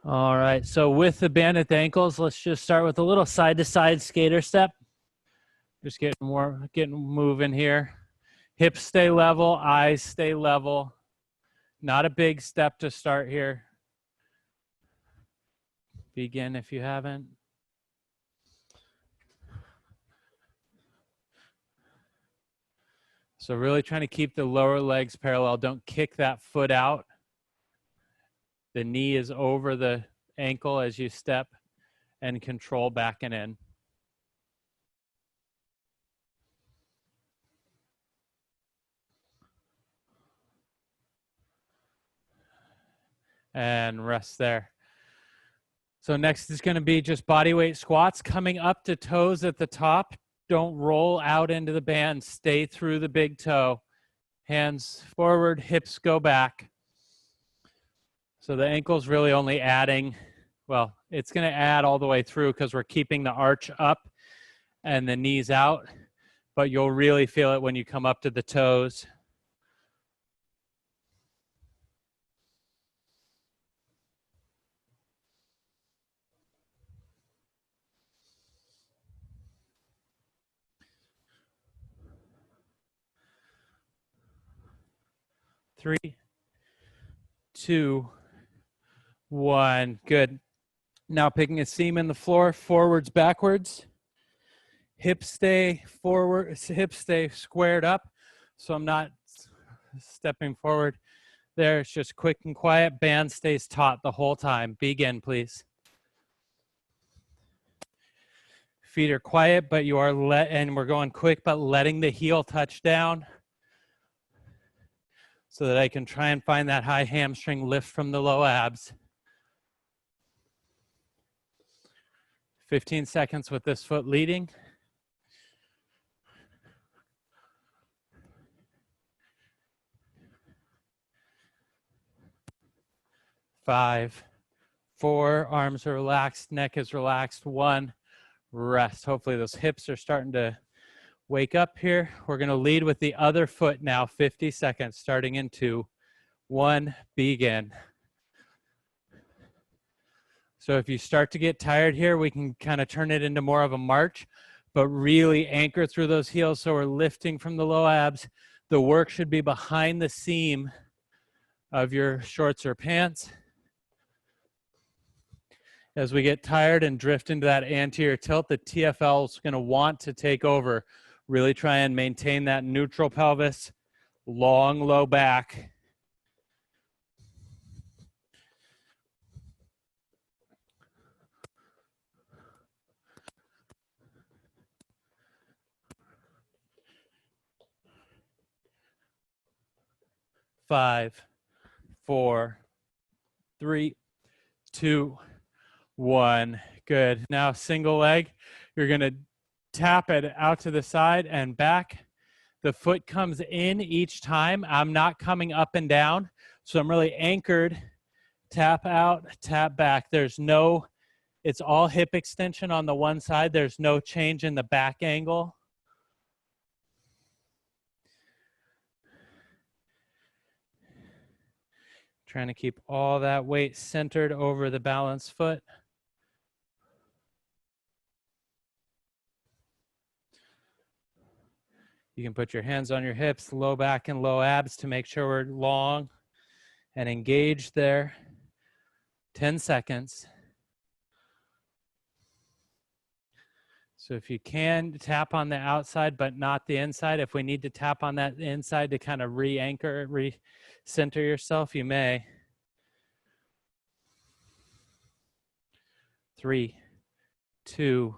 All right, so with the band at the ankles, let's just start with a little side-to-side skater step. Just getting moving here. Hips stay level, eyes stay level. Not a big step to start here. Begin if you haven't. So really trying to keep the lower legs parallel. Don't kick that foot out. The knee is over the ankle as you step and control back and in. And rest there. So next is going to be just body weight squats, coming up to toes at the top. Don't roll out into the band. Stay through the big toe. Hands forward, hips go back. So the ankle's really only adding, well, it's going to add all the way through because we're keeping the arch up and the knees out, but you'll really feel it when you come up to the toes. Three, two, one. Good. Now picking a seam in the floor, forwards, backwards. Hips stay forward, hips stay squared up. So I'm not stepping forward there. It's just quick and quiet. Band stays taut the whole time. Begin, please. Feet are quiet, but you are and we're going quick, but letting the heel touch down so that I can try and find that high hamstring lift from the low abs. 15 seconds with this foot leading. 5, 4, arms are relaxed, neck is relaxed. 1, rest. Hopefully those hips are starting to wake up here. We're going to lead with the other foot now, 50 seconds, starting in 2, 1, begin. So if you start to get tired here, we can kind of turn it into more of a march, but really anchor through those heels so we're lifting from the low abs. The work should be behind the seam of your shorts or pants. As we get tired and drift into that anterior tilt, the TFL is going to want to take over. Really try and maintain that neutral pelvis, long, low back. Five, 4, 3, 2, 1. Good. Now single leg. You're going to tap it out to the side and back. The foot comes in each time. I'm not coming up and down. So I'm really anchored. Tap out, tap back. It's all hip extension on the one side. There's no change in the back angle. Trying to keep all that weight centered over the balanced foot. You can put your hands on your hips, low back and low abs to make sure we're long and engaged there. 10 seconds. So if you can, tap on the outside, but not the inside. If we need to tap on that inside to kind of re-anchor, re-center yourself, you may. 3, 2,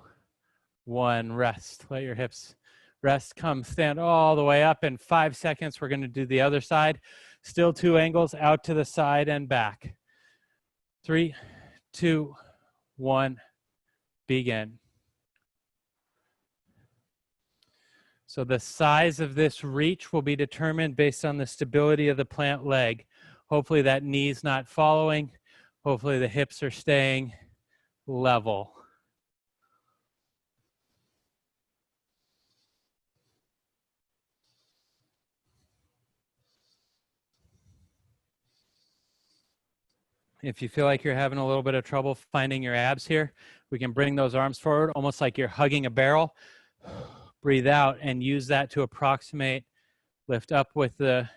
1, rest. Let your hips rest. Come stand all the way up. In 5 seconds, we're going to do the other side. Still 2 angles, out to the side and back. 3, 2, 1, begin. So the size of this reach will be determined based on the stability of the plant leg. Hopefully that knee's not following. Hopefully the hips are staying level. If you feel like you're having a little bit of trouble finding your abs here, we can bring those arms forward, almost like you're hugging a barrel. Breathe out and use that to approximate, lift up with the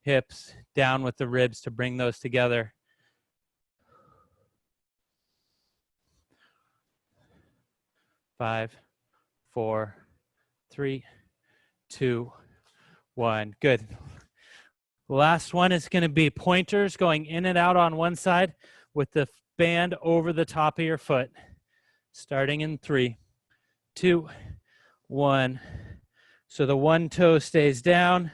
hips, down with the ribs to bring those together. Five, four, three, two, one. Good. Last one is going to be pointers going in and out on one side with the band over the top of your foot. Starting in 3, 2, 1. So the one toe stays down,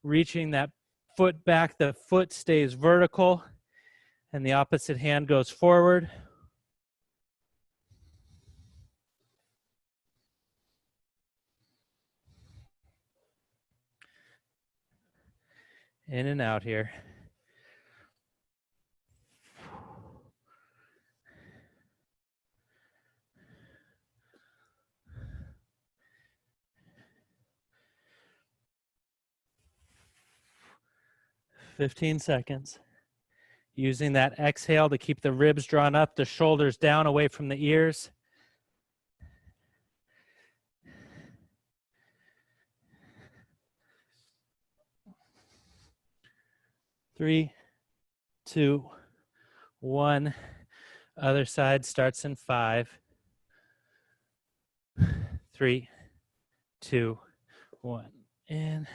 reaching that foot back. The foot stays vertical, and the opposite hand goes forward. In and out here. "15 seconds. Using that exhale to keep the ribs drawn up, the shoulders down away from the ears. Three, 2, 1. Other side starts in 5, 3, 2, 1. In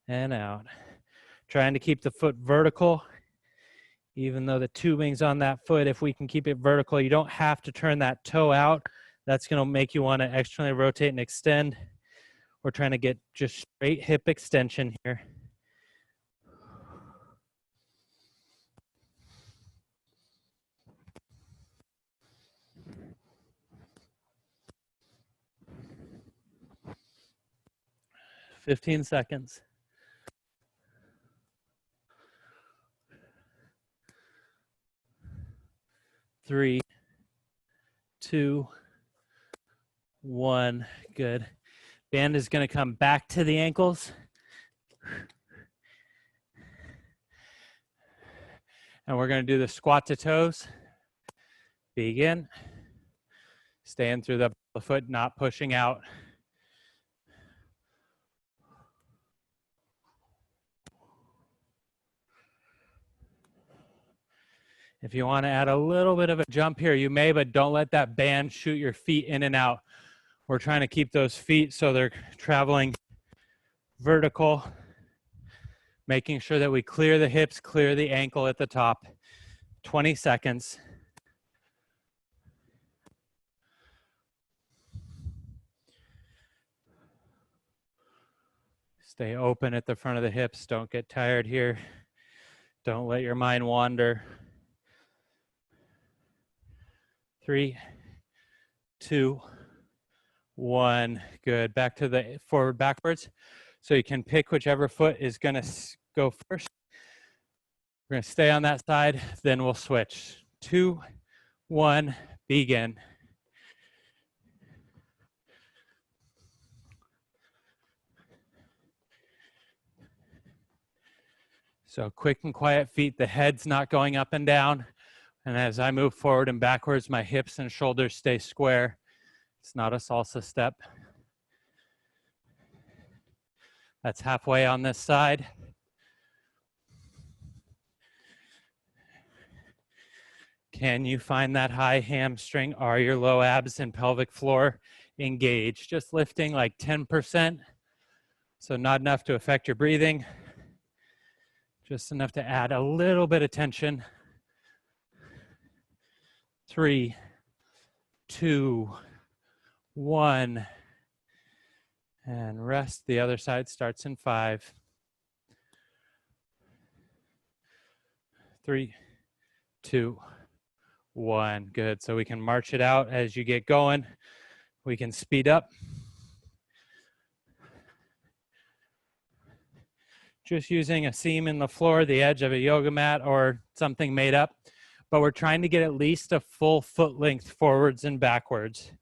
and out. Trying to keep the foot vertical, even though the tubing's on that foot. If we can keep it vertical, you don't have to turn that toe out. That's going to make you want to externally rotate and extend. We're trying to get just straight hip extension here. "15 seconds. 3, 2, 1. Good. Band is going to come back to the ankles. And we're going to do the squat to toes. Begin. Staying through the foot, not pushing out. If you want to add a little bit of a jump here, you may, but don't let that band shoot your feet in and out. We're trying to keep those feet so they're traveling vertical, making sure that we clear the hips, clear the ankle at the top. 20 seconds. Stay open at the front of the hips. Don't get tired here. Don't let your mind wander. 3, 2, 1. Good. Back to the forward backwards. So you can pick whichever foot is going to go first. We're going to stay on that side, then we'll switch. 2, 1, begin. So quick and quiet feet, the head's not going up and down. And as I move forward and backwards, my hips and shoulders stay square. It's not a salsa step. That's halfway on this side. Can you find that high hamstring? Are your low abs and pelvic floor engaged? Just lifting like 10%. So not enough to affect your breathing. Just enough to add a little bit of tension. 3, 2, 1. And rest. The other side starts in 5, 3, 2, 1. Good. So we can march it out as you get going. We can speed up. Just using a seam in the floor, the edge of a yoga mat or something made up. But we're trying to get at least a full foot length forwards and backwards.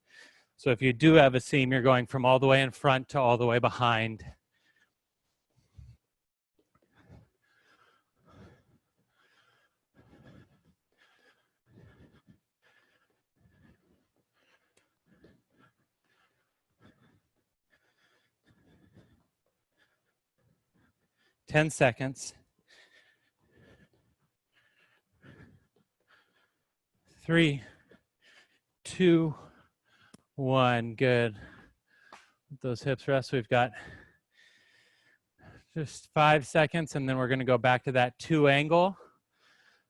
So if you do have a seam, you're going from all the way in front to all the way behind. 10 seconds. 3, 2, 1. Good. Let those hips rest. We've got just 5 seconds, and then we're going to go back to that 2 angle.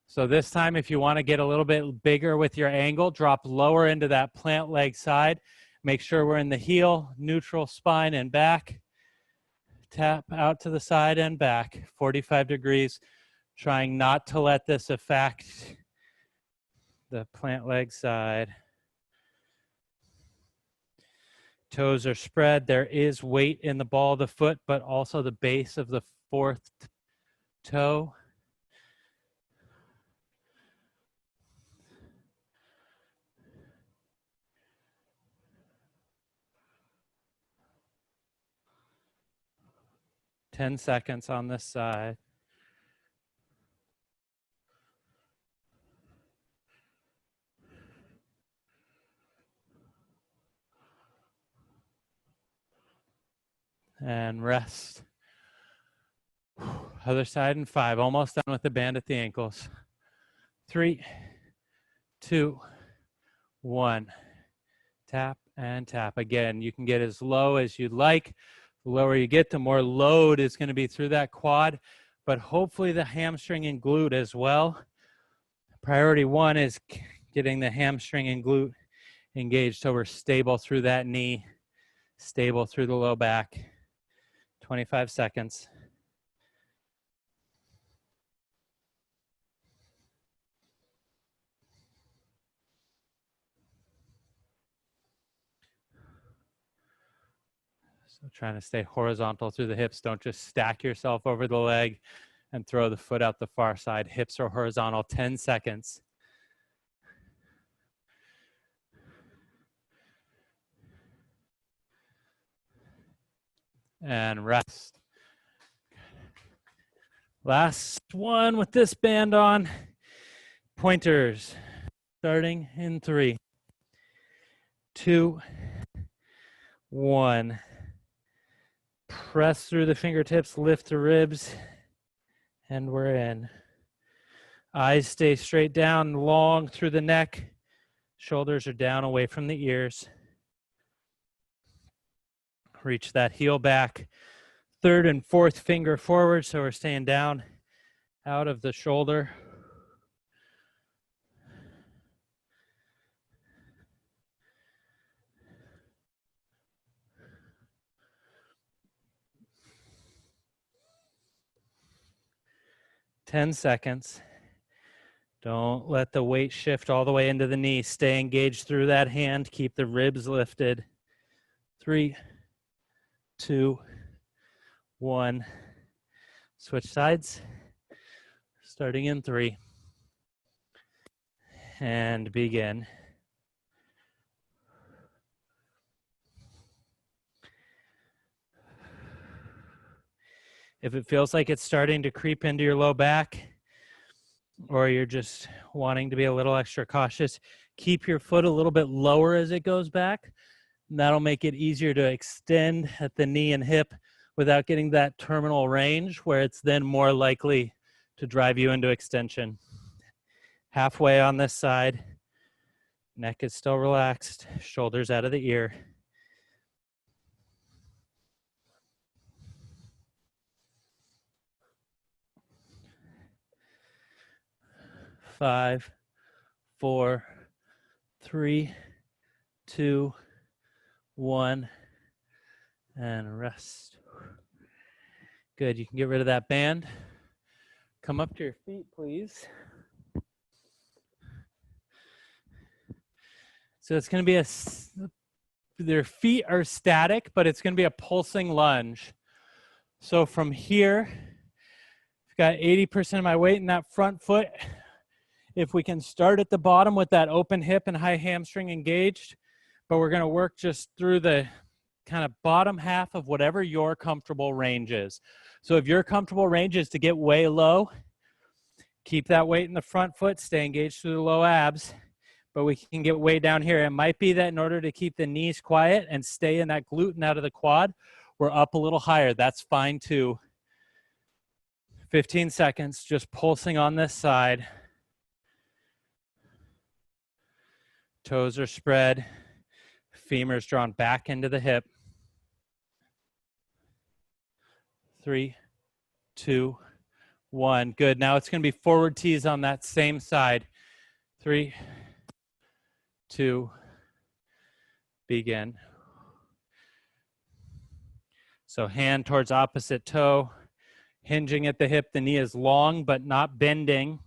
So this time, if you want to get a little bit bigger with your angle, drop lower into that plant leg side. Make sure we're in the heel, neutral spine, and back. Tap out to the side and back, 45 degrees. Trying not to let this affect the plant leg side. Toes are spread. There is weight in the ball of the foot, but also the base of the 4th toe. Ten seconds on this side. And rest. Other side in 5. Almost done with the band at the ankles. 3, 2, 1. Tap and tap. Again, you can get as low as you'd like. The lower you get, the more load is going to be through that quad, but hopefully the hamstring and glute as well. Priority 1 is getting the hamstring and glute engaged so we're stable through that knee, stable through the low back. 25 seconds. So trying to stay horizontal through the hips. Don't just stack yourself over the leg and throw the foot out the far side. Hips are horizontal. 10 seconds. And rest. Last one with this band on. Pointers. Starting in 3, 2, 1. Press through the fingertips, lift the ribs, and we're in. Eyes stay straight down, long through the neck. Shoulders are down away from the ears. Reach that heel back. 3rd and 4th finger forward, so we're staying down out of the shoulder. Ten seconds. Don't let the weight shift all the way into the knee. Stay engaged through that hand. Keep the ribs lifted. 3, 2, 1. Switch sides. Starting in 3. And begin. If it feels like it's starting to creep into your low back, or you're just wanting to be a little extra cautious, keep your foot a little bit lower as it goes back. And that'll make it easier to extend at the knee and hip without getting that terminal range where it's then more likely to drive you into extension. Halfway on this side. Neck is still relaxed. Shoulders out of the ear. 5, 4, 3, 2, 1, and rest. Good. You can get rid of that band. Come up to your feet, please. So it's going to be their feet are static, but it's going to be a pulsing lunge. So from here, I've got 80% of my weight in that front foot. If we can start at the bottom with that open hip and high hamstring engaged, but we're going to work just through the kind of bottom half of whatever your comfortable range is. So if your comfortable range is to get way low, keep that weight in the front foot, stay engaged through the low abs, but we can get way down here. It might be that in order to keep the knees quiet and stay in that glute and out of the quad, we're up a little higher. That's fine too. 15 seconds, just pulsing on this side. Toes are spread, femurs drawn back into the hip. 3, 2, 1. Good. Now it's going to be forward tees on that same side. 3, 2, begin. So hand towards opposite toe, hinging at the hip. The knee is long but not bending.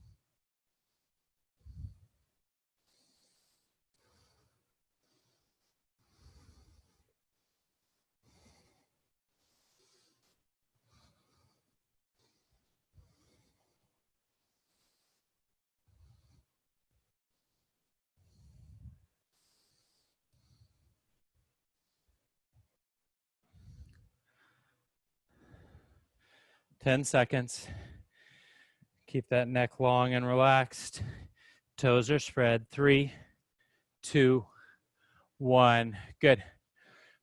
Ten seconds. Keep that neck long and relaxed. Toes are spread. 3, 2, 1. Good.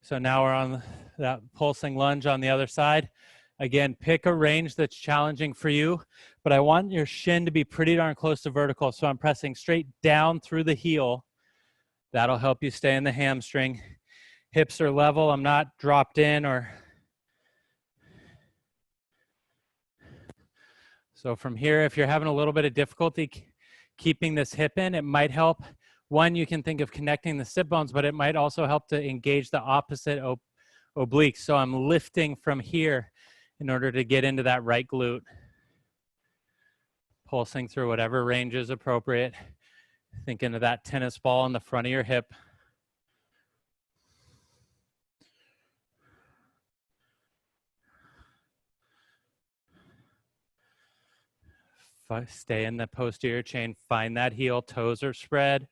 So now we're on that pulsing lunge on the other side. Again, pick a range that's challenging for you, but I want your shin to be pretty darn close to vertical. So I'm pressing straight down through the heel. That'll help you stay in the hamstring. Hips are level. I'm not dropped in or... So from here, if you're having a little bit of difficulty keeping this hip in, it might help. One, you can think of connecting the sit bones, but it might also help to engage the opposite oblique. So I'm lifting from here in order to get into that right glute. Pulsing through whatever range is appropriate. Think into that tennis ball in the front of your hip. Stay in the posterior chain. Find that heel. Toes are spread.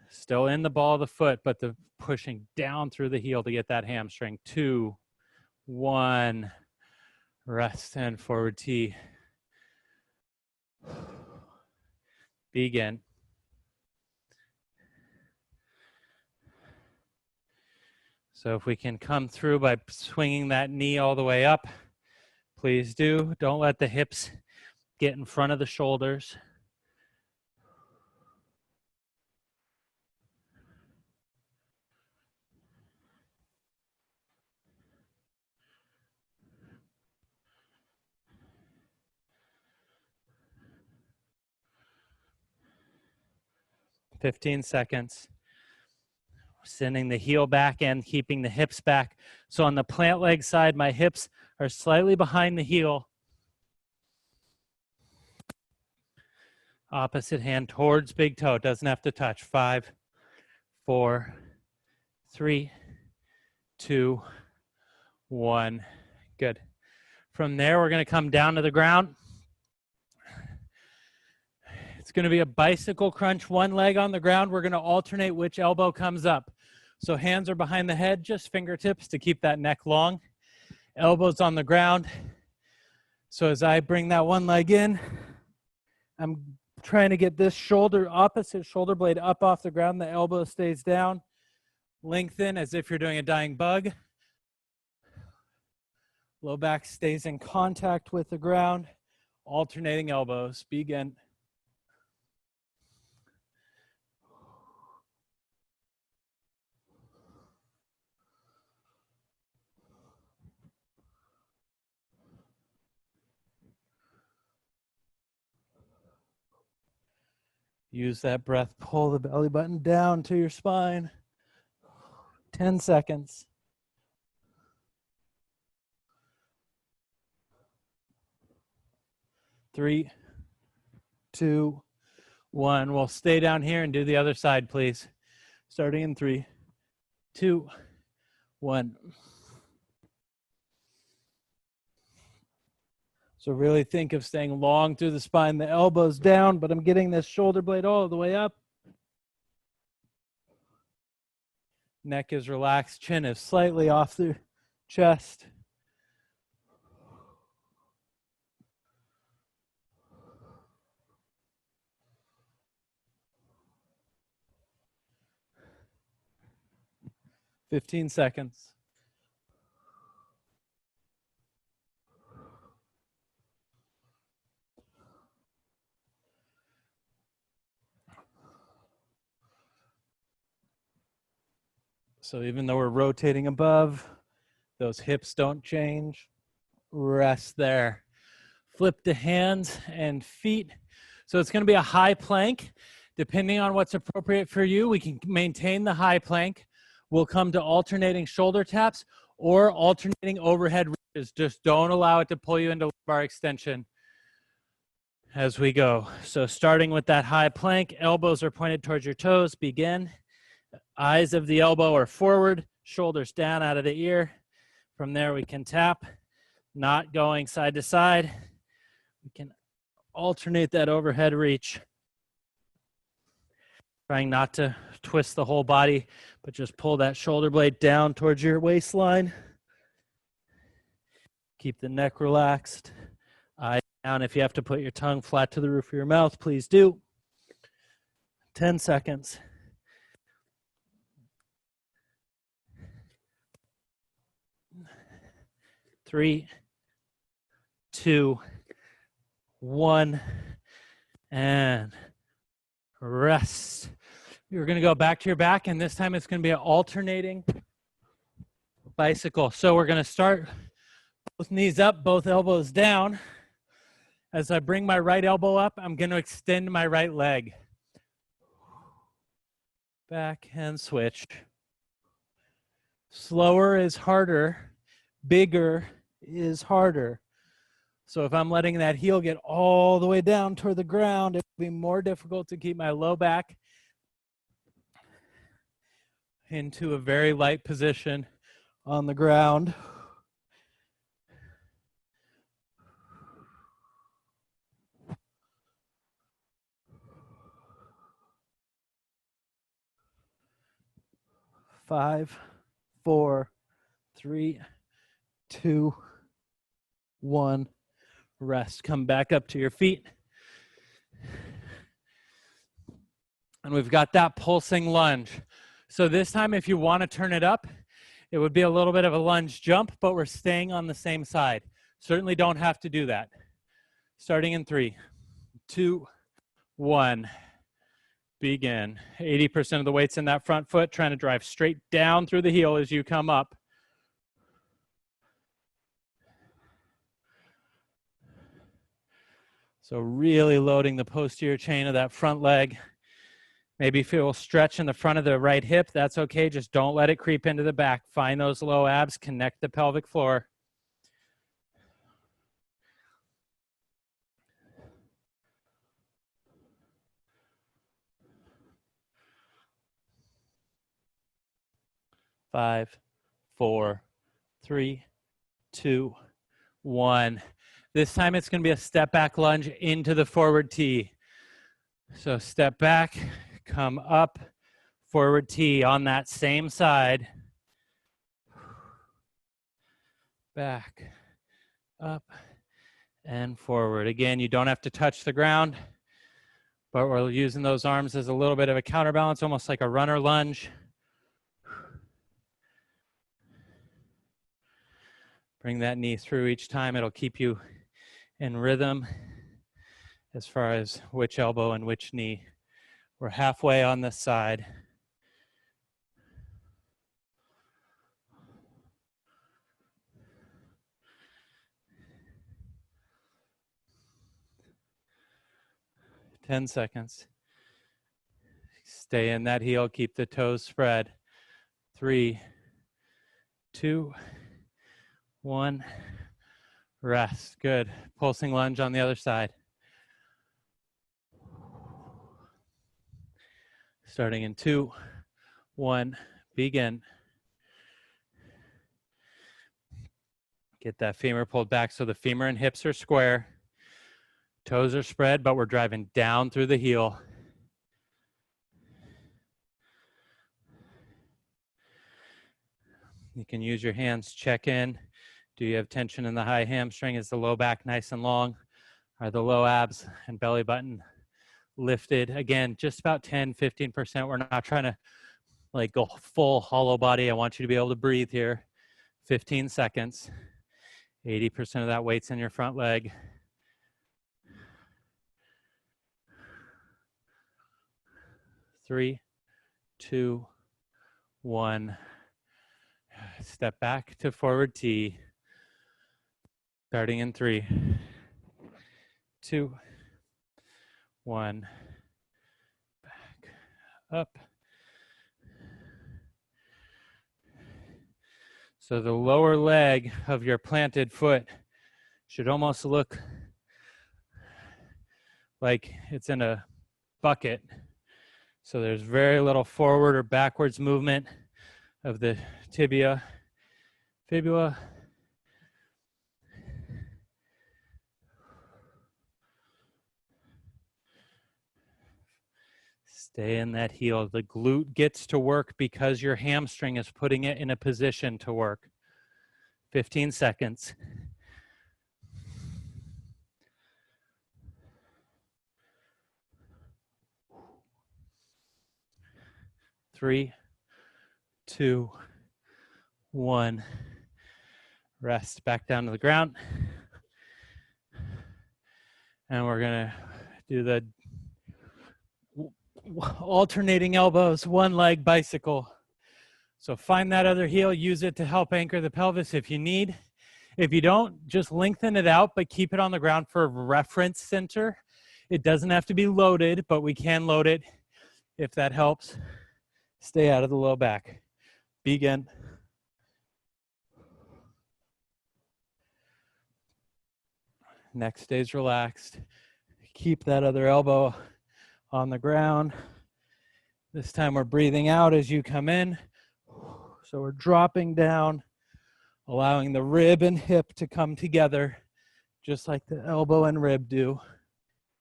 Still in the ball of the foot, but the pushing down through the heel to get that hamstring. 2, 1. Rest and forward tee. Begin. So if we can come through by swinging that knee all the way up, please do. Don't let the hips get in front of the shoulders. "15 seconds. Sending the heel back and keeping the hips back. So on the plant leg side, my hips are slightly behind the heel. Opposite hand towards big toe. Doesn't have to touch. 5, 4, 3, 2, 1. Good. From there, we're going to come down to the ground. It's going to be a bicycle crunch, one leg on the ground. We're going to alternate which elbow comes up. So hands are behind the head, just fingertips to keep that neck long. Elbows on the ground. So as I bring that one leg in, I'm trying to get this shoulder, opposite shoulder blade up off the ground. The elbow stays down. Lengthen as if you're doing a dying bug. Low back stays in contact with the ground. Alternating elbows. Begin. Use that breath. Pull the belly button down to your spine. 10 seconds. 3, 2, 1. We'll stay down here and do the other side, please. Starting in 3, 2, 1. So really think of staying long through the spine. The elbow's down, but I'm getting this shoulder blade all the way up. Neck is relaxed. Chin is slightly off the chest. "15 seconds. So even though we're rotating above, those hips don't change. Rest there. Flip the hands and feet. So it's going to be a high plank. Depending on what's appropriate for you, we can maintain the high plank. We'll come to alternating shoulder taps or alternating overhead reaches. Just don't allow it to pull you into lumbar extension as we go. So starting with that high plank, elbows are pointed towards your toes. Begin. Eyes of the elbow are forward, shoulders down out of the ear. From there we can tap, not going side to side. We can alternate that overhead reach. Trying not to twist the whole body, but just pull that shoulder blade down towards your waistline. Keep the neck relaxed. Eyes down. If you have to put your tongue flat to the roof of your mouth, please do. 10 seconds. Three, two, one, and rest. You're going to go back to your back, and this time it's going to be an alternating bicycle. So we're going to start both knees up, both elbows down. As I bring my right elbow up, I'm going to extend my right leg. Back and switch. Slower is harder. Bigger is harder. So if I'm letting that heel get all the way down toward the ground, it will be more difficult to keep my low back into a very light position on the ground. Five, four, three, two, one. Rest. Come back up to your feet. And we've got that pulsing lunge. So this time, if you want to turn it up, it would be a little bit of a lunge jump, but we're staying on the same side. Certainly don't have to do that. Starting in 3, 2, 1. Begin. 80% of the weight's in that front foot, trying to drive straight down through the heel as you come up. So really loading the posterior chain of that front leg. Maybe feel stretch in the front of the right hip. That's okay. Just don't let it creep into the back. Find those low abs. Connect the pelvic floor. Five, four, three, two, one. This time it's going to be a step back lunge into the forward T. So step back, come up, forward T on that same side. Back, up, and forward. Again, you don't have to touch the ground, but we're using those arms as a little bit of a counterbalance, almost like a runner lunge. Bring that knee through each time. It'll keep you in rhythm as far as which elbow and which knee. We're halfway on this side. Ten seconds. Stay in that heel. Keep the toes spread. 3, 2, 1. Rest. Good. Pulsing lunge on the other side. Starting in 2, 1. Begin. Get that femur pulled back so the femur and hips are square. Toes are spread, but we're driving down through the heel. You can use your hands, check in. Do you have tension in the high hamstring? Is the low back nice and long? Are the low abs and belly button lifted? Again, just about 10, 15%. We're not trying to like go full hollow body. I want you to be able to breathe here. 15 seconds. 80% of that weight's in your front leg. Three, two, one. step back to forward T. Starting in 3, 2, 1. Back up. So the lower leg of your planted foot should almost look like it's in a bucket. So there's very little forward or backwards movement of the tibia, fibula. Stay in that heel. The glute gets to work because your hamstring is putting it in a position to work. 15 seconds. Three, 2, 1. Rest back down to the ground. And we're gonna do the alternating elbows, one leg bicycle. So find that other heel, use it to help anchor the pelvis if you need. If you don't, just lengthen it out, but keep it on the ground for a reference center. It doesn't have to be loaded, but we can load it if that helps. Stay out of the low back. Begin. Neck stays relaxed. Keep that other elbow on the ground. This time we're breathing out as you come in. So we're dropping down, allowing the rib and hip to come together, just like the elbow and rib do,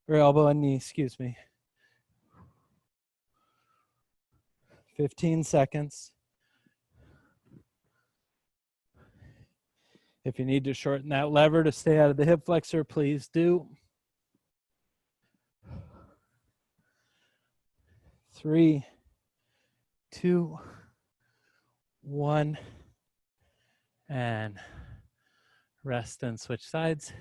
or elbow and knee, excuse me. 15 seconds. If you need to shorten that lever to stay out of the hip flexor, please do. 3, 2, 1, and rest and switch sides.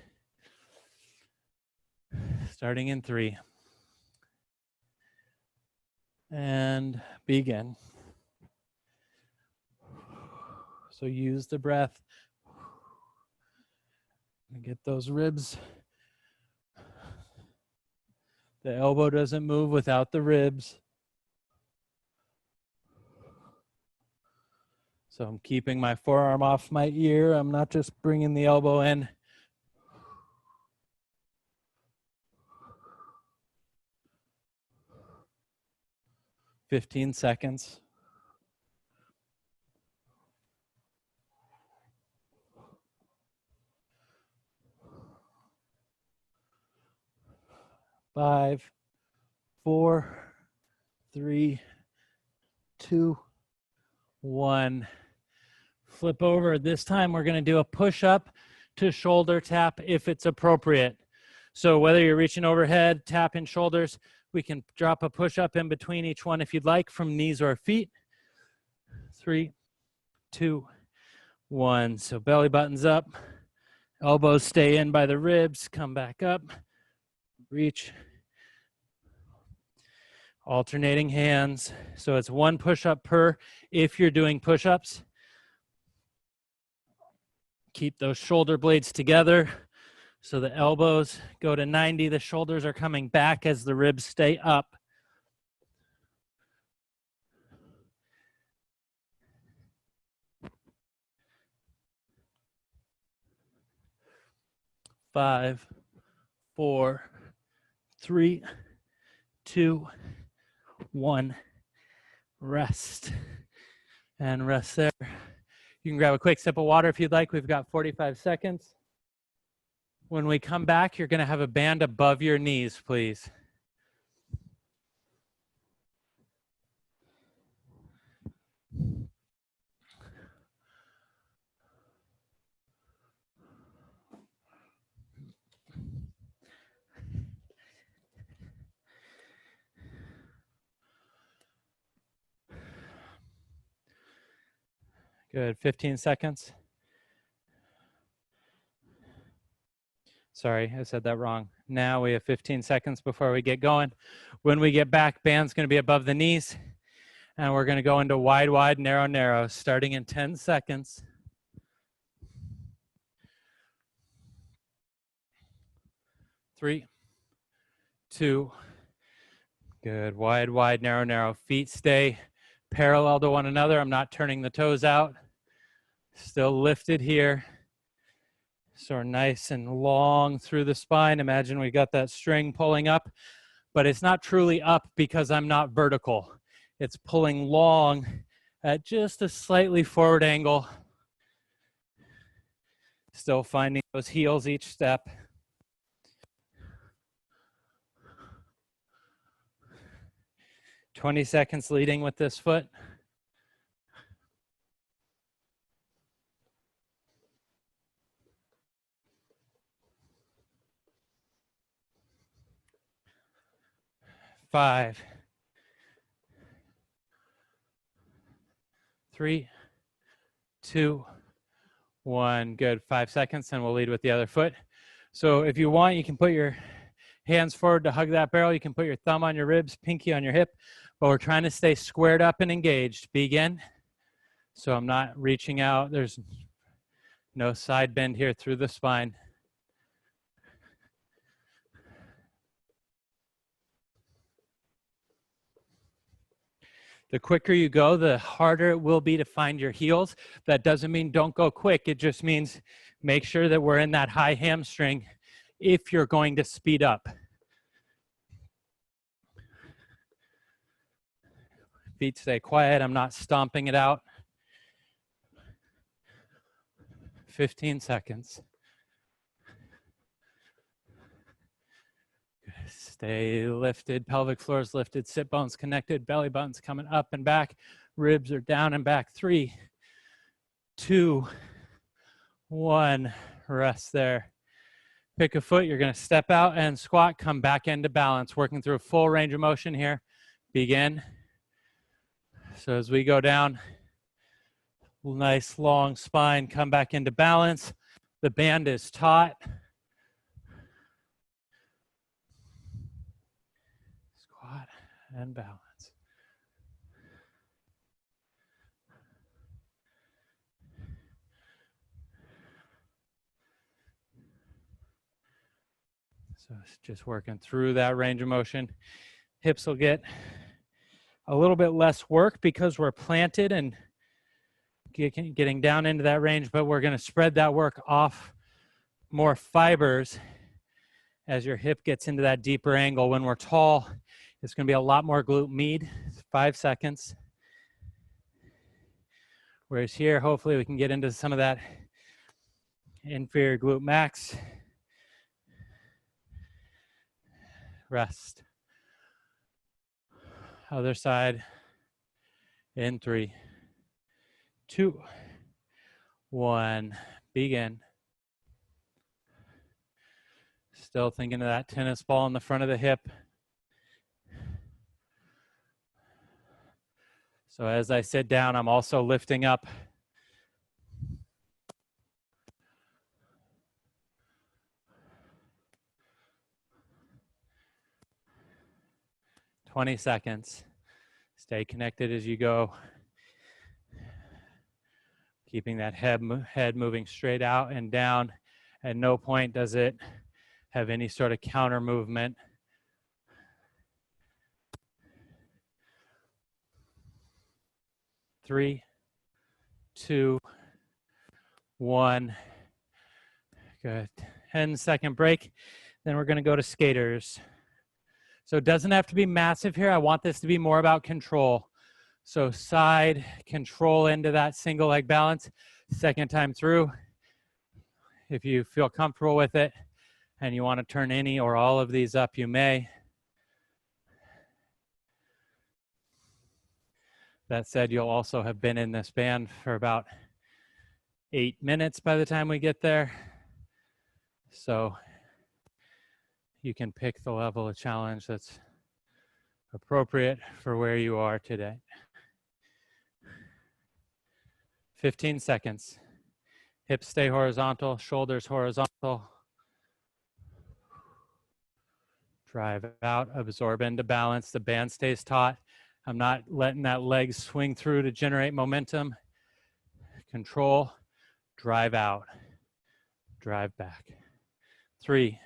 Starting in 3. And begin. So use the breath. And get those ribs. The elbow doesn't move without the ribs. So I'm keeping my forearm off my ear. I'm not just bringing the elbow in. "15 seconds. Five, 4, 3, 2, 1. Flip over. This time we're going to do a push-up to shoulder tap if it's appropriate. So whether you're reaching overhead, tapping shoulders, we can drop a push-up in between each one if you'd like from knees or feet. 3, 2, 1. So belly buttons up. Elbows stay in by the ribs. Come back up. Reach. Alternating hands. So it's 1 push-up per if you're doing push-ups. Keep those shoulder blades together. So the elbows go to 90. The shoulders are coming back as the ribs stay up. Five, 4, 3, 2, 1. Rest. And rest there. You can grab a quick sip of water if you'd like. We've got 45 seconds. When we come back, you're going to have a band above your knees, please. Good. 15 seconds. Sorry, I said that wrong. Now we have 15 seconds before we get going. When we get back, band's going to be above the knees. And we're going to go into wide, wide, narrow, narrow, starting in 10 seconds. 3, 2, good. Wide, wide, narrow, narrow. Feet stay parallel to one another. I'm not turning the toes out. Still lifted here. So we're nice and long through the spine. Imagine we got that string pulling up, but it's not truly up because I'm not vertical. It's pulling long at just a slightly forward angle. Still finding those heels each step. "20 seconds leading with this foot. Five, 3, 2, 1. Good. 5 seconds, and we'll lead with the other foot. So if you want, you can put your hands forward to hug that barrel. You can put your thumb on your ribs, pinky on your hip, but we're trying to stay squared up and engaged. Begin. So I'm not reaching out. There's no side bend here through the spine. The quicker you go, the harder it will be to find your heels. That doesn't mean don't go quick. It just means make sure that we're in that high hamstring if you're going to speed up. Feet stay quiet. I'm not stomping it out. 15 seconds. Stay lifted, pelvic floor is lifted, sit bones connected, belly button's coming up and back, ribs are down and back. 3, 2, 1, rest there. Pick a foot, you're gonna step out and squat, come back into balance, working through a full range of motion here. Begin. So as we go down, nice long spine, come back into balance. The band is taut. Squat and balance. So it's just working through that range of motion. Hips will get a little bit less work because we're planted and getting down into that range, but we're going to spread that work off more fibers as your hip gets into that deeper angle. When we're tall, it's going to be a lot more glute med. 5 seconds. Whereas here, hopefully we can get into some of that inferior glute max. Rest. Other side. In 3, 2, 1. Begin. Still thinking of that tennis ball in the front of the hip. So as I sit down, I'm also lifting up. "20 seconds. Stay connected as you go. Keeping that head moving straight out and down. At no point does it have any sort of counter movement. Three, 2, 1. Good. 10-second break. Then we're going to go to skaters. So it doesn't have to be massive here. I want this to be more about control. So side control into that single leg balance. Second time through, if you feel comfortable with it and you want to turn any or all of these up, you may. That said, you'll also have been in this band for about 8 minutes by the time we get there. So you can pick the level of challenge that's appropriate for where you are today. 15 seconds. Hips stay horizontal, shoulders horizontal. Drive out, absorb into balance. The band stays taut. I'm not letting that leg swing through to generate momentum. Control, drive out, drive back. 3,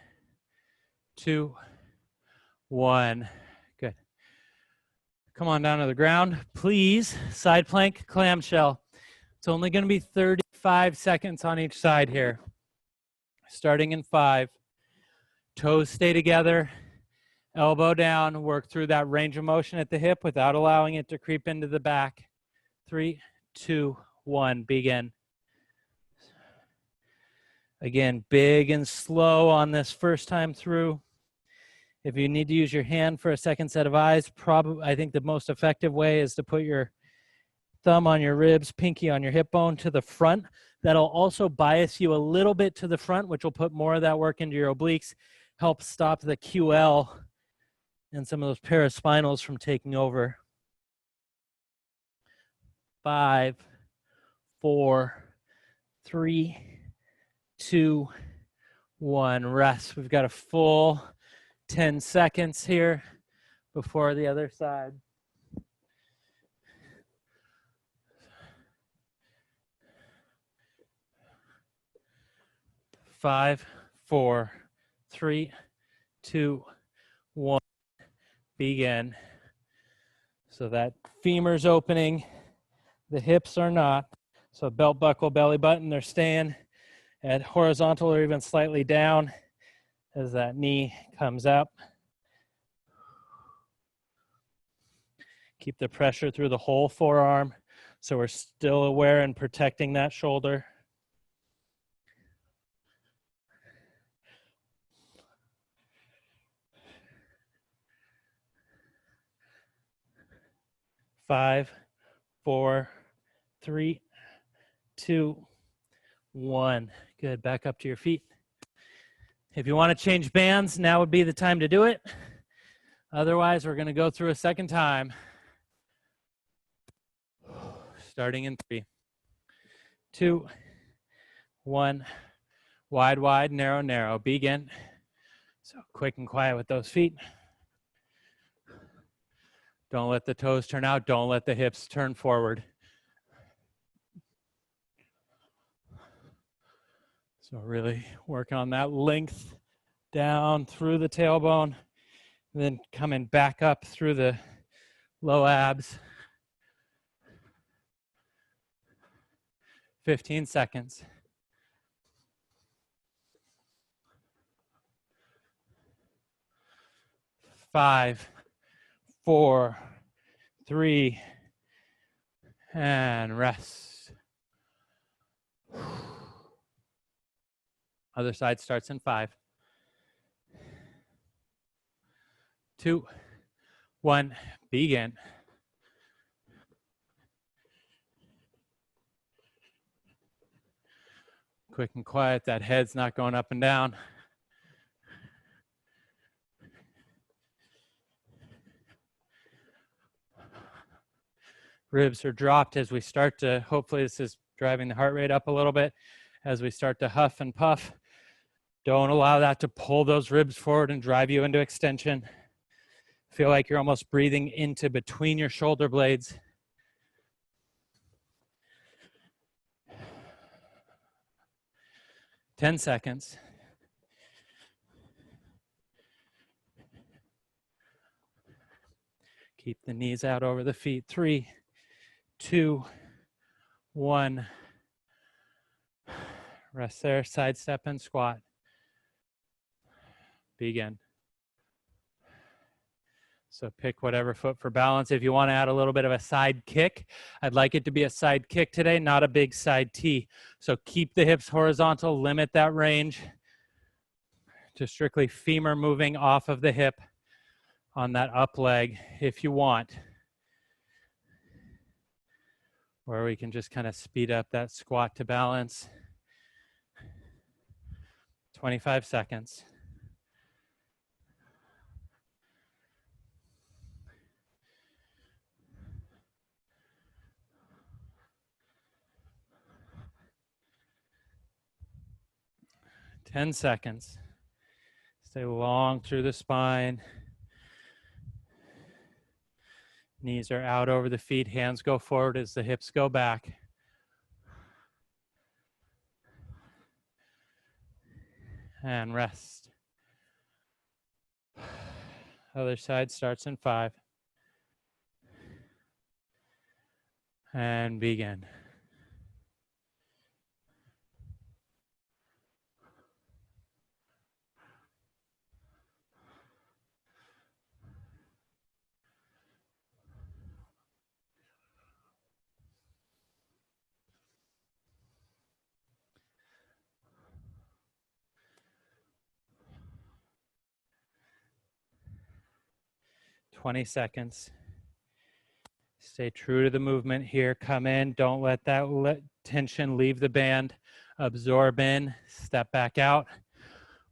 2, 1. Good. Come on down to the ground, please. Side plank, clamshell. It's only going to be 35 seconds on each side here. Starting in 5. Toes stay together. Elbow down. Work through that range of motion at the hip without allowing it to creep into the back. 3, 2, 1. Begin. Again, big and slow on this first time through. If you need to use your hand for a second set of eyes, I think the most effective way is to put your thumb on your ribs, pinky on your hip bone to the front. That'll also bias you a little bit to the front, which will put more of that work into your obliques, help stop the QL and some of those paraspinals from taking over. 5, 4, 3, 2, 1. Rest. We've got a full 10 seconds here before the other side. 5, 4, 3, 2, 1. Begin. So that femur's opening, the hips are not. So belt buckle, belly button, they're staying at horizontal or even slightly down as that knee comes up. Keep the pressure through the whole forearm so we're still aware and protecting that shoulder. Five, 4, 3, 2, 1. Good. Back up to your feet. If you want to change bands, now would be the time to do it. Otherwise, we're going to go through a second time. Starting in 3, 2, 1. Wide, wide, narrow, narrow. Begin. So quick and quiet with those feet. Don't let the toes turn out. Don't let the hips turn forward. So really work on that length down through the tailbone, and then coming back up through the low abs. 15 seconds. 5, 4, 3, and rest. Other side starts in 5, 2, 1, begin. Quick and quiet, that head's not going up and down. Ribs are dropped as we start to, hopefully this is driving the heart rate up a little bit, as we start to huff and puff. Don't allow that to pull those ribs forward and drive you into extension. Feel like you're almost breathing into between your shoulder blades. Ten seconds. Keep the knees out over the feet. 3, 2, 1. Rest there, side step and squat. Begin. So pick whatever foot for balance. If you want to add a little bit of a side kick, I'd like it to be a side kick today, not a big side T. So keep the hips horizontal, limit that range to strictly femur moving off of the hip on that up leg if you want. Or we can just kind of speed up that squat to balance. 25 seconds. Ten seconds. Stay long through the spine. Knees are out over the feet, hands go forward as the hips go back. And rest. Other side starts in 5. And begin. "20 seconds. Stay true to the movement here. Come in. Don't let that tension leave the band. Absorb in, step back out,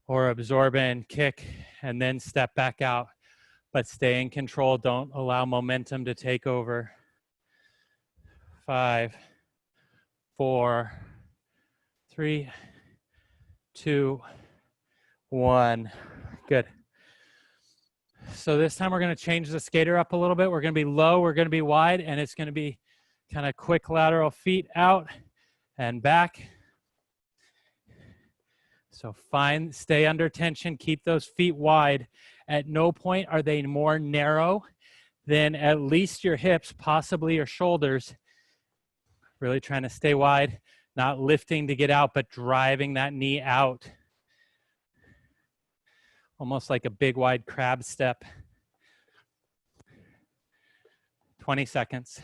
or absorb in, kick, and then step back out. But stay in control. Don't allow momentum to take over. 5, 4, 3, 2, 1. Good. So this time we're going to change the skater up a little bit. We're going to be low, we're going to be wide, and it's going to be kind of quick lateral feet out and back. So stay under tension, keep those feet wide. At no point are they more narrow than at least your hips, possibly your shoulders. Really trying to stay wide, not lifting to get out, but driving that knee out. Almost like a big wide crab step. 20 seconds.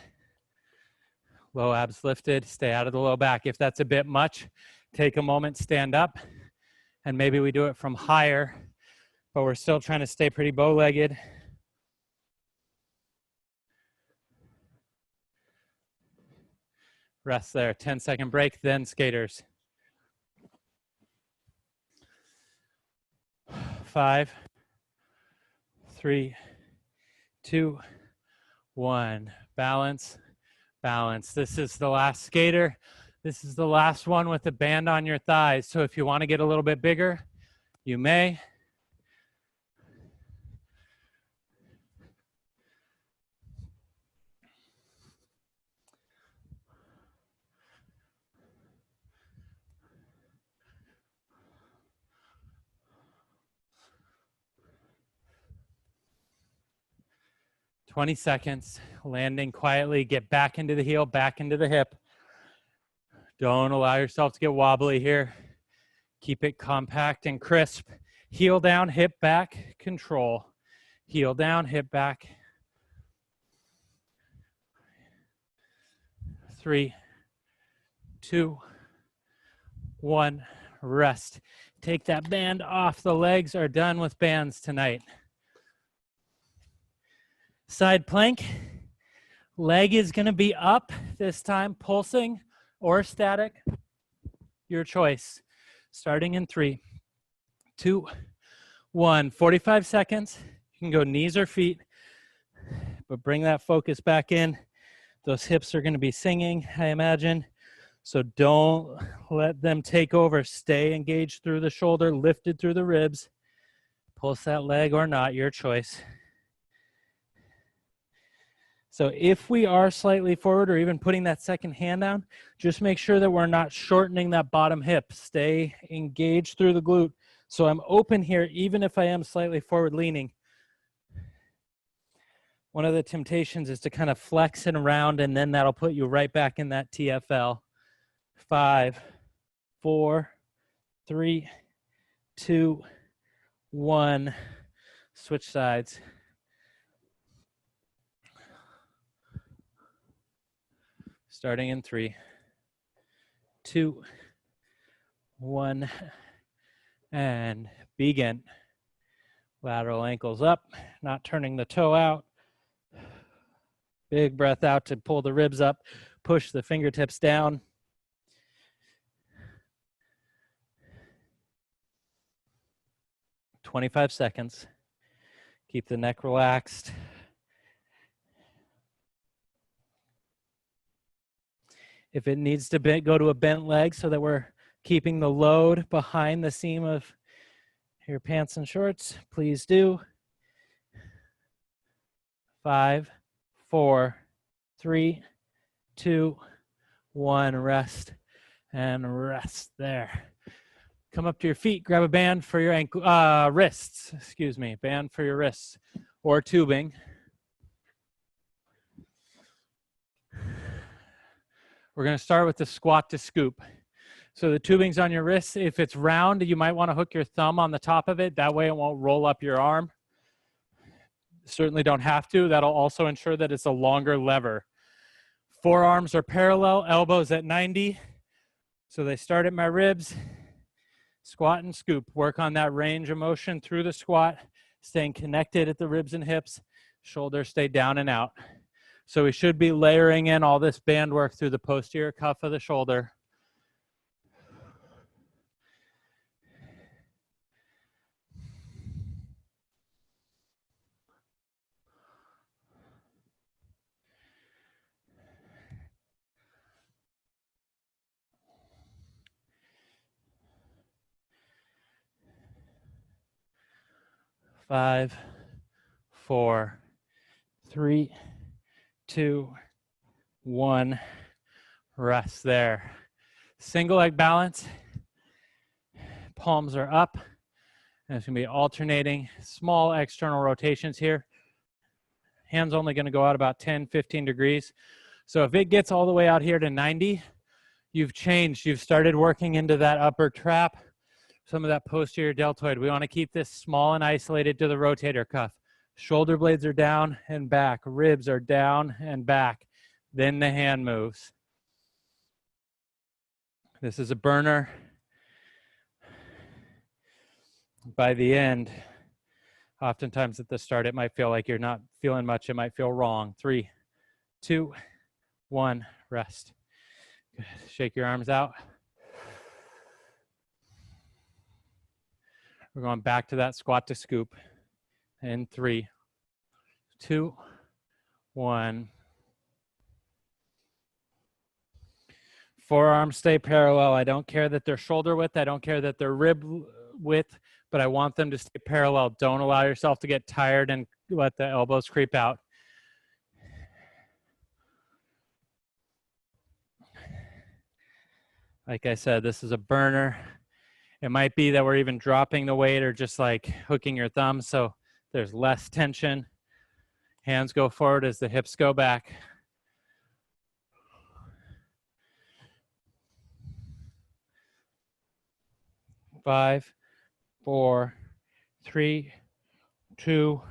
Low abs lifted, stay out of the low back. If that's a bit much, take a moment, stand up, and maybe we do it from higher, but we're still trying to stay pretty bow-legged. Rest there, 10-second break, then skaters. 5, 3, 2, 1. Balance, balance. This is the last skater. This is the last one with the band on your thighs. So if you want to get a little bit bigger, you may. "20 seconds, landing quietly, get back into the heel, back into the hip. Don't allow yourself to get wobbly here. Keep it compact and crisp. Heel down, hip back, control. Heel down, hip back. 3, 2, 1, rest. Take that band off. The legs are done with bands tonight. Side plank. Leg is going to be up this time, pulsing or static. Your choice. Starting in 3, 2, 1. 45 seconds. You can go knees or feet, but bring that focus back in. Those hips are going to be singing, I imagine. So don't let them take over. Stay engaged through the shoulder, lifted through the ribs. Pulse that leg or not, your choice. So if we are slightly forward or even putting that second hand down, just make sure that we're not shortening that bottom hip. Stay engaged through the glute. So I'm open here, even if I am slightly forward leaning. One of the temptations is to kind of flex and round, and then that'll put you right back in that TFL. 5, 4, 3, 2, 1. Switch sides. Starting in 3, 2, 1, and begin. Lateral ankles up, not turning the toe out. Big breath out to pull the ribs up, push the fingertips down. "25 seconds. Keep the neck relaxed. If it needs to go to a bent leg so that we're keeping the load behind the seam of your pants and shorts, please do. 5, 4, 3, 2, 1. Rest and rest there. Come up to your feet, grab a band for your ankle, wrists, excuse me, band for your wrists or tubing. We're going to start with the squat to scoop. So the tubing's on your wrists. If it's round, you might want to hook your thumb on the top of it. That way it won't roll up your arm. Certainly don't have to. That'll also ensure that it's a longer lever. Forearms are parallel, elbows at 90. So they start at my ribs. Squat and scoop. Work on that range of motion through the squat, staying connected at the ribs and hips. Shoulders stay down and out. So we should be layering in all this band work through the posterior cuff of the shoulder. Five, 4, 3, 2, 1. Rest there. Single leg balance. Palms are up. And it's going to be alternating small external rotations here. Hands only going to go out about 10, 15 degrees. So if it gets all the way out here to 90, you've changed. You've started working into that upper trap, some of that posterior deltoid. We want to keep this small and isolated to the rotator cuff. Shoulder blades are down and back. Ribs are down and back. Then the hand moves. This is a burner. By the end, oftentimes at the start, it might feel like you're not feeling much. It might feel wrong. 3, 2, 1, rest. Good. Shake your arms out. We're going back to that squat to scoop. In 3, 2, 1. Forearms stay parallel. I don't care that they're shoulder width. I don't care that they're rib width, but I want them to stay parallel. Don't allow yourself to get tired and let the elbows creep out. Like I said, this is a burner. It might be that we're even dropping the weight or just like hooking your thumb so there's less tension. Hands go forward as the hips go back. Five, 4, 3, 2,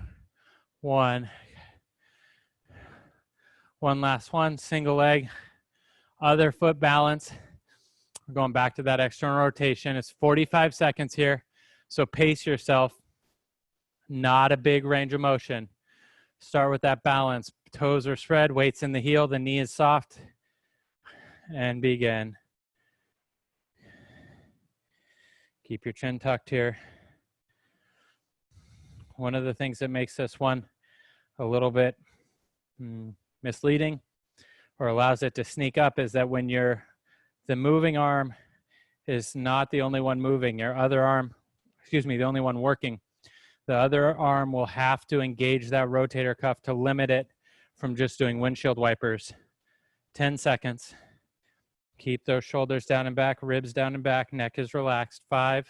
1. One last one, single leg, other foot balance. We're going back to that external rotation. It's 45 seconds here, so pace yourself. Not a big range of motion. Start with that balance. Toes are spread, weights in the heel, the knee is soft, and begin. Keep your chin tucked here. One of the things that makes this one a little bit misleading or allows it to sneak up is that when the moving arm is not the only one moving, your other arm, the only one working, the other arm will have to engage that rotator cuff to limit it from just doing windshield wipers. 10 seconds. Keep those shoulders down and back, ribs down and back, neck is relaxed. 5,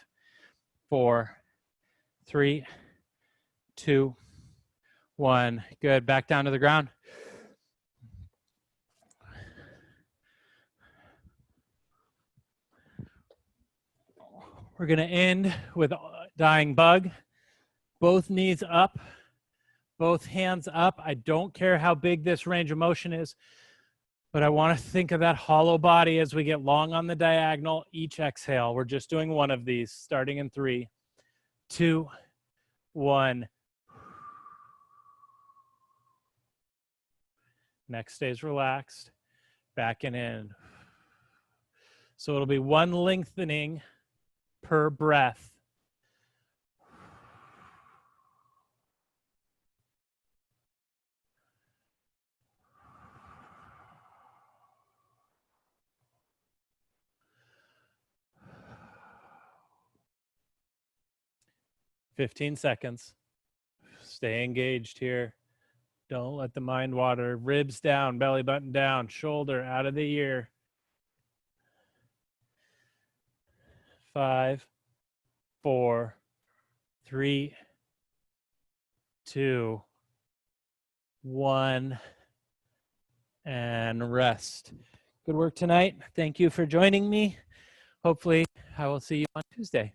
4, 3, 2, 1. Good. Back down to the ground. We're going to end with dying bug. Both knees up, both hands up. I don't care how big this range of motion is, but I want to think of that hollow body as we get long on the diagonal. Each exhale. We're just doing one of these, starting in 3, 2, 1. Neck stays relaxed. Back and in. So it'll be one lengthening per breath. "15 seconds. Stay engaged here. Don't let the mind wander. Ribs down, belly button down, shoulder out of the ear. 5, 4, 3, 2, 1, and rest. Good work tonight. Thank you for joining me. Hopefully, I will see you on Tuesday.